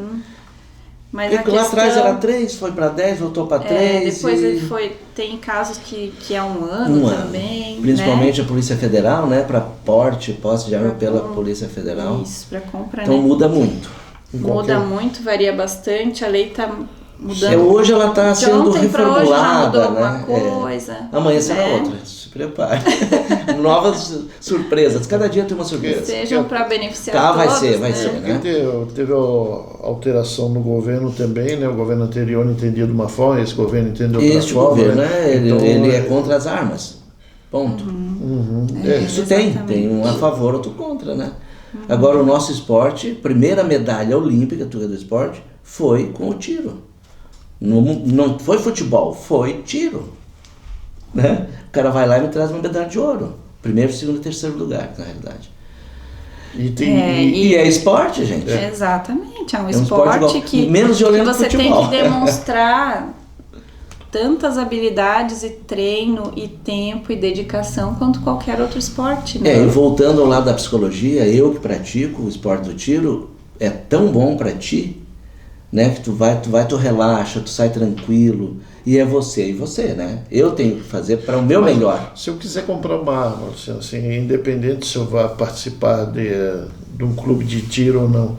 Mas porque lá atrás era 3, foi para 10, voltou para 3. Depois ele foi. Tem casos que é 1 ano também. Principalmente a Polícia Federal, né? Para posse de arma pela Polícia Federal. Isso, para compra, então né? muda muito. Muda muito, varia bastante. A lei está mudando. Hoje ela está sendo reformulada, né? Coisa, amanhã será outra. Se prepare. Novas surpresas. Cada dia tem uma surpresa. Sejam para beneficiar todos. Vai ser, né? Teve alteração no governo também, né? O governo anterior entendia de uma forma, esse governo entendeu de outra Este forma. Governo, né? Ele é contra as armas. Ponto. Isso tem um a favor, outro contra, né? Agora o nosso esporte, primeira medalha olímpica do esporte, foi com o tiro. Não foi futebol, foi tiro. Né? O cara vai lá e me traz uma medalha de ouro. Primeiro, segundo e terceiro lugar, na realidade. E é esporte, gente. Exatamente, é um esporte que, menos violento que você que futebol. tem que demonstrar tantas habilidades e treino e tempo e dedicação quanto qualquer outro esporte, né? E voltando ao lado da psicologia, eu que pratico o esporte do tiro, é tão bom para ti, né, que tu relaxa, tu sai tranquilo, e é você, né? Eu tenho que fazer para o meu melhor. Se eu quiser comprar uma arma, assim, independente se eu vá participar de um clube de tiro ou não,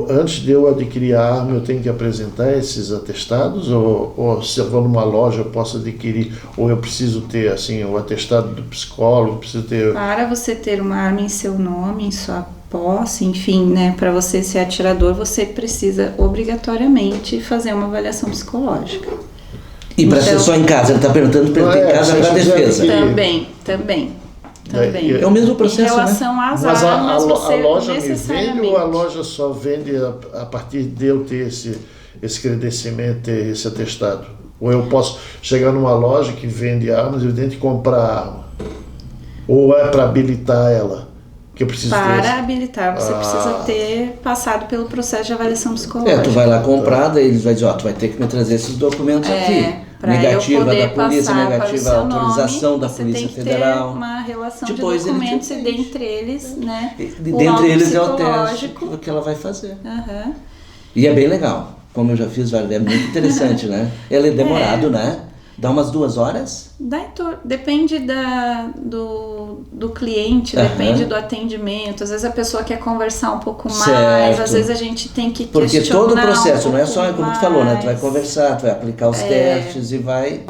antes de eu adquirir a arma, eu tenho que apresentar esses atestados, ou se eu vou numa loja eu posso adquirir, ou eu preciso ter assim, o atestado do psicólogo, preciso ter... Para você ter uma arma em seu nome, em sua posse, enfim, né, para você ser atirador, você precisa obrigatoriamente fazer uma avaliação psicológica. E para ser só em casa, ele está perguntando para ter em casa para defesa. Também. É o mesmo processo, em relação às mas armas, a loja me necessariamente... vende, ou a loja só vende a partir de eu ter esse credenciamento, ter esse atestado? Ou eu posso chegar numa loja que vende armas e eu tenho que comprar a arma? Ou é para habilitar ela? Que eu preciso para habilitar, você precisa ter passado pelo processo de avaliação psicológica. Tu vai lá comprar, daí eles vão dizer, tu vai ter que me trazer esses documentos aqui. Negativa da polícia, negativa a autorização da Polícia Federal. Ter uma relação depois de documentos e dentre eles, né? Dentre eles é o teste que ela vai fazer. E é bem legal. Como eu já fiz, é muito interessante, né? Ele é demorado, né? Dá umas 2 horas? Depende do cliente, depende do atendimento. Às vezes a pessoa quer conversar um pouco mais, às vezes a gente tem que questionar. Porque todo o processo, não é só como tu falou, né? Tu vai conversar, tu vai aplicar os testes e vai...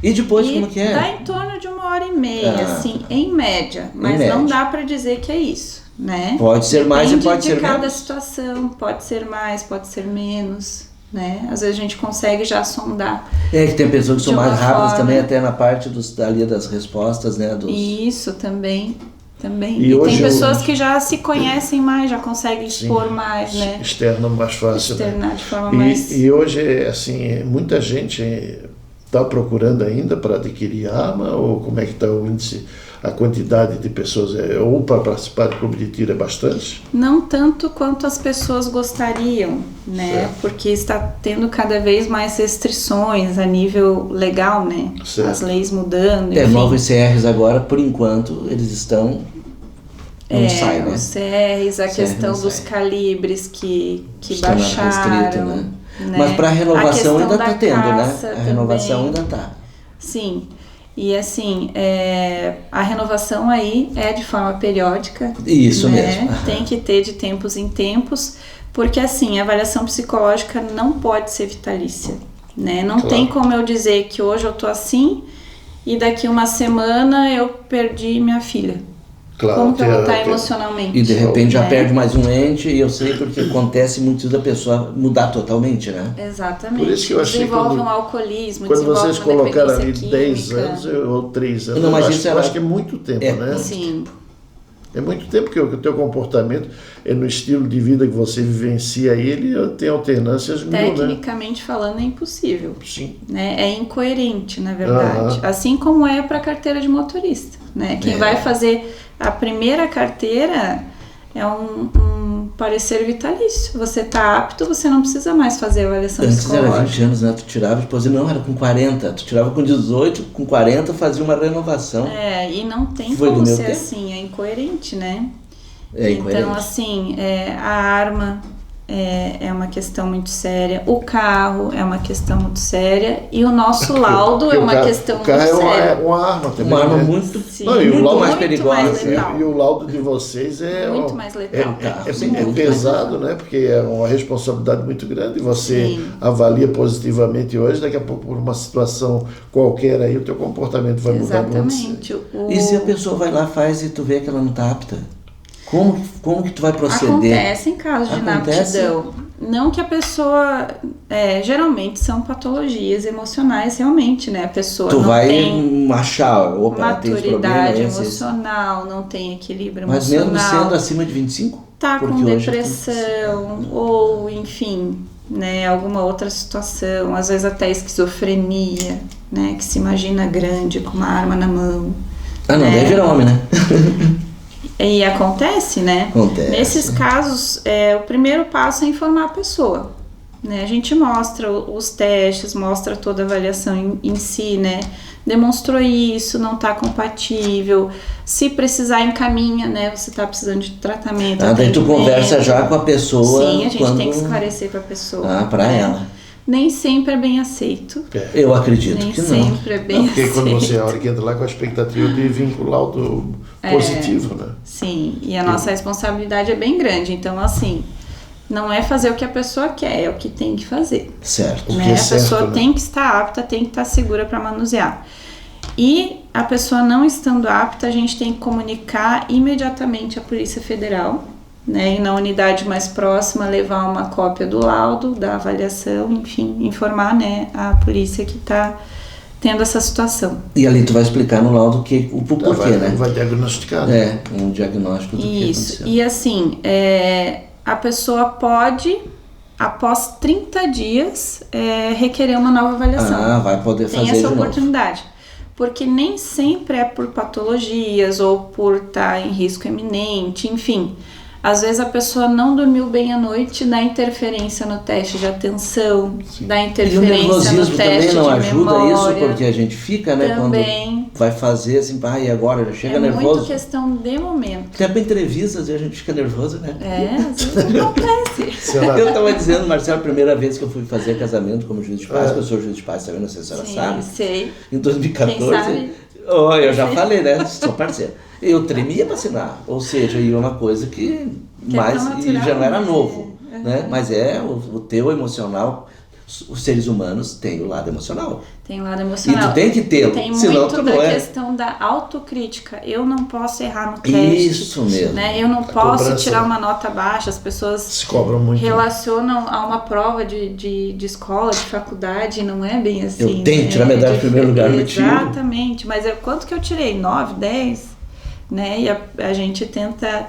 E depois como que é? Dá em torno de 1h30, assim, em média. Mas não dá para dizer que é isso, né? Pode ser mais e pode ser menos. Depende de cada situação, pode ser mais, pode ser menos. Né? Às vezes a gente consegue já sondar. Que tem pessoas que são mais rápidas também, até na parte ali das respostas, né? Isso também. E tem pessoas que já se conhecem mais, já conseguem expor mais, né? Externa mais fácil. Externar de forma mais... E hoje, assim, muita gente está procurando ainda para adquirir arma, ou como é que está o índice, a quantidade de pessoas, ou para participar do clube de tiro é bastante? Não tanto quanto as pessoas gostariam, né? Certo. Porque está tendo cada vez mais restrições a nível legal, né? Certo. As leis mudando, enfim. Novos CRs agora, por enquanto, eles estão... Não sai, né? Os CRs, a questão dos calibres que baixaram. Restrito, né? Mas para a renovação ainda está tendo, né? A renovação ainda está. Sim. E assim, a renovação aí é de forma periódica. Isso, né? Mesmo. Tem que ter de tempos em tempos, porque assim, a avaliação psicológica não pode ser vitalícia, né? Não tem como eu dizer que hoje eu tô assim e daqui uma semana eu perdi minha filha. Como que eu vou estar emocionalmente? E de repente já perde mais um ente, e eu sei porque acontece muito da pessoa mudar totalmente, né? Exatamente. Por isso que eu achei desenvolve um alcoolismo, quando vocês colocaram ali química. 10 anos ou 3 anos, não, mas eu acho que é muito tempo, né? Sim. É muito tempo que o teu comportamento é no estilo de vida que você vivencia ele, tem alternâncias mil, né? Tecnicamente falando, é impossível. Sim. Né? É incoerente, na verdade. Assim como é para a carteira de motorista, né? Quem vai fazer a primeira carteira é um parecer vitalício. Você está apto, você não precisa mais fazer avaliação Antes psicológica. era 20 anos, né? Tu tirava, depois não, era com 40. Tu tirava com 18, com 40 fazia uma renovação. E não tem Foi do como meu ser tempo. assim, é incoerente, né? É incoerente. Então, assim, a arma é uma questão muito séria, o carro é uma questão muito séria e o nosso laudo é uma questão muito séria. O carro é uma arma também. Uma arma né? muito, Sim. Não, e o muito laudo- mais Muito perigosa. mais letal. E o laudo de vocês é Muito mais letal. é pesado, né? Porque é uma responsabilidade muito grande. Você Sim. avalia positivamente hoje, daqui a pouco por uma situação qualquer aí o teu comportamento vai mudar muito. Exatamente. E se a pessoa vai lá, faz e tu vê que ela não está apta? Como que tu vai proceder? Acontece em casos de Acontece? inaptidão. Não que a pessoa... geralmente são patologias emocionais, realmente, né? A pessoa Tu não vai tem achar, opa, ela tem esse problema, maturidade esse. emocional, não tem equilíbrio Mas emocional. mesmo sendo acima de 25? Tá com Porque hoje depressão, ou enfim, né, alguma outra situação, às vezes até esquizofrenia, né, que se imagina grande com uma arma na mão. Ah, não, né? daí vira homem, né? E acontece, né? Acontece. Nesses casos, o primeiro passo é informar a pessoa. Né? A gente mostra os testes, mostra toda a avaliação em si, né? Demonstrou isso, não está compatível. Se precisar, encaminha, né? Você está precisando de tratamento. Daí tu atendimento. conversa já com a pessoa. Sim, a gente quando... tem que esclarecer para a pessoa. Ah, para né? ela. Nem sempre é bem aceito. Eu acredito Nem que não. sempre é bem Porque aceito. quando você a hora que entra lá com a expectativa de vincular o positivo, né? Sim, e a nossa responsabilidade é bem grande. Então, assim, não é fazer o que a pessoa quer, é o que tem que fazer. Certo. O que Né? é A certo, pessoa né? tem que estar apta, tem que estar segura para manusear. E a pessoa não estando apta, a gente tem que comunicar imediatamente à Polícia Federal, né? E na unidade mais próxima levar uma cópia do laudo, da avaliação, enfim, informar, né, a polícia que está tendo essa situação. E ali tu vai explicar no laudo o porquê, né? Vai diagnosticar. né? Um diagnóstico do que Isso, aconteceu. e assim, a pessoa pode, após 30 dias, requerer uma nova avaliação. Ah, vai poder fazer Tem essa de novo. oportunidade. Porque nem sempre é por patologias ou por estar em risco iminente, enfim. Às vezes a pessoa não dormiu bem à noite, dá interferência no teste de atenção, dá E o interferência nervosismo no também teste não de ajuda memória. isso, porque a gente fica, né, Também. quando vai fazer assim, e agora? Já chega É nervoso. muito questão de momento. Até pra entrevistas às vezes a gente fica nervoso, né? Às vezes acontece. Será? Eu tava dizendo, Marcelo, a primeira vez que eu fui fazer casamento como juiz de paz, que eu sou juiz de paz também, não sei se a senhora Sim, sabe, sei. em 2014, Quem sabe? Eu já falei, né? Sou parceiro. Eu tremia pra assinar, ou seja, e uma coisa que é mais tão e já não era natural, novo, né? né? Mas o teu emocional, os seres humanos têm o lado emocional. Tem lado emocional. E tu tem que tê-lo, Tem senão muito tu da não é. questão da autocrítica. Eu não posso errar no teste. Isso mesmo. Né? Eu não posso cobrança. tirar uma nota baixa. As pessoas Se cobram muito. relacionam a uma prova de escola, de faculdade, não é bem assim. Eu tenho que tirar medalha em primeiro lugar no tiro. Exatamente, mas quanto que eu tirei? 9, 10? Né? E a gente tenta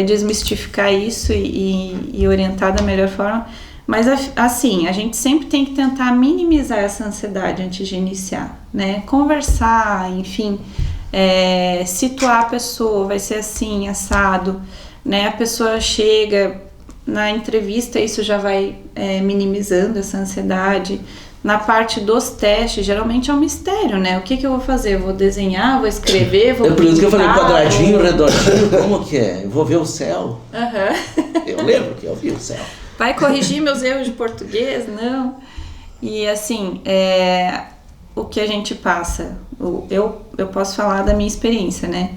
desmistificar isso e orientar da melhor forma. Mas assim, a gente sempre tem que tentar minimizar essa ansiedade antes de iniciar, né? Conversar, enfim, situar a pessoa, vai ser assim, assado, né? A pessoa chega na entrevista, isso já vai minimizando essa ansiedade. Na parte dos testes, geralmente é um mistério, né? O que eu vou fazer? Eu vou desenhar, vou escrever, vou É por isso que eu falei pintar, quadradinho, vou- redondinho, como que é? Eu vou ver o céu. Aham. Eu lembro que eu vi o céu. Vai corrigir meus erros de português? Não. E assim, o que a gente passa, eu posso falar da minha experiência, né?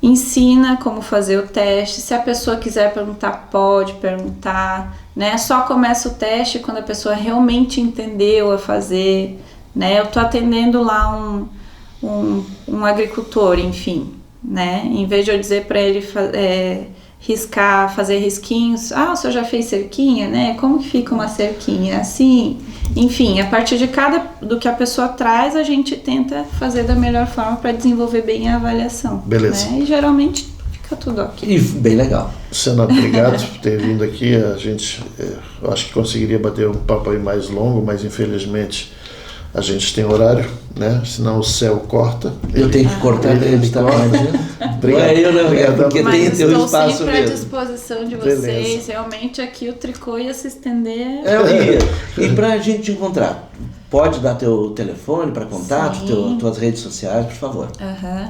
Ensina como fazer o teste. Se a pessoa quiser perguntar, pode perguntar, né? Só começa o teste quando a pessoa realmente entendeu a fazer, né? Eu tô atendendo lá um agricultor, enfim, né? Em vez de eu dizer para ele riscar, fazer risquinhos, o senhor já fez cerquinha, né? Como que fica uma cerquinha? Assim, enfim, a partir do que a pessoa traz, a gente tenta fazer da melhor forma para desenvolver bem a avaliação. Beleza. Né? E geralmente fica tudo ok. E bem legal. Senado, obrigado por ter vindo aqui. A gente, eu acho que conseguiria bater um papo aí mais longo, mas infelizmente A gente tem horário, né? Senão o céu corta. Eu tenho que cortar ele, tá? Obrigado. É eu, não, Obrigado. porque Mas tem teu estou espaço sempre à mesmo. disposição de Beleza. vocês. Realmente aqui o tricô ia se estender. E pra gente te encontrar, pode dar teu telefone para contato, Sim. tuas redes sociais, por favor. Aham.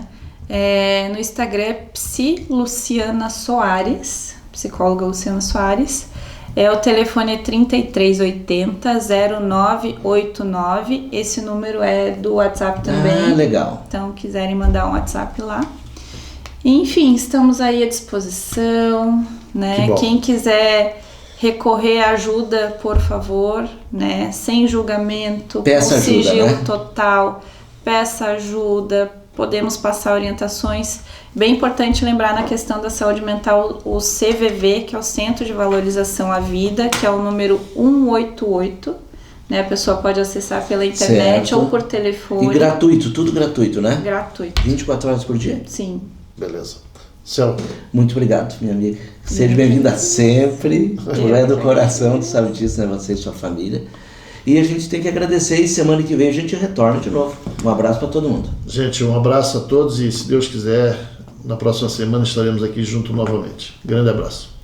No Instagram é Psi Luciana Soares, psicóloga Luciana Soares. O telefone é 3380-0989. Esse número é do WhatsApp também. Ah, legal. Então, quiserem mandar um WhatsApp lá. Enfim, estamos aí à disposição, né? Que bom. Quem quiser recorrer à ajuda, por favor, né? Sem julgamento, Peça com ajuda, sigilo né? total. Peça ajuda, podemos passar orientações. Bem importante lembrar na questão da saúde mental o CVV, que é o Centro de Valorização à Vida, que é o número 188, né? A pessoa pode acessar pela internet Certo. ou por telefone. E gratuito, tudo gratuito, né? Gratuito. 24 horas por dia. Sim. Beleza. Céu, Muito obrigado, minha amiga. Seja bem-vinda sempre. Tu é do coração, tu sabe disso, né? Você e sua família. E a gente tem que agradecer e semana que vem a gente retorna de novo. Um abraço para todo mundo. gente, um abraço a todos e, se Deus quiser, na próxima semana estaremos aqui junto novamente. Grande abraço.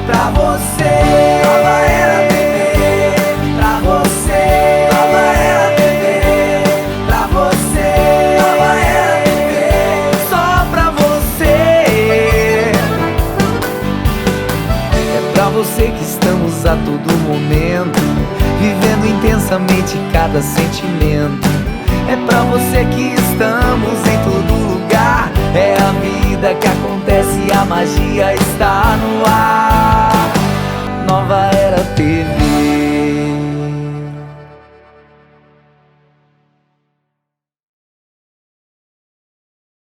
Pra você, nova era TV. Pra você, nova era TV. Pra você, nova era TV. Só pra você. É pra você que estamos a todo momento, vivendo intensamente cada sentimento. É pra você que estamos em todo lugar. É a vida que acontece, a magia está no ar.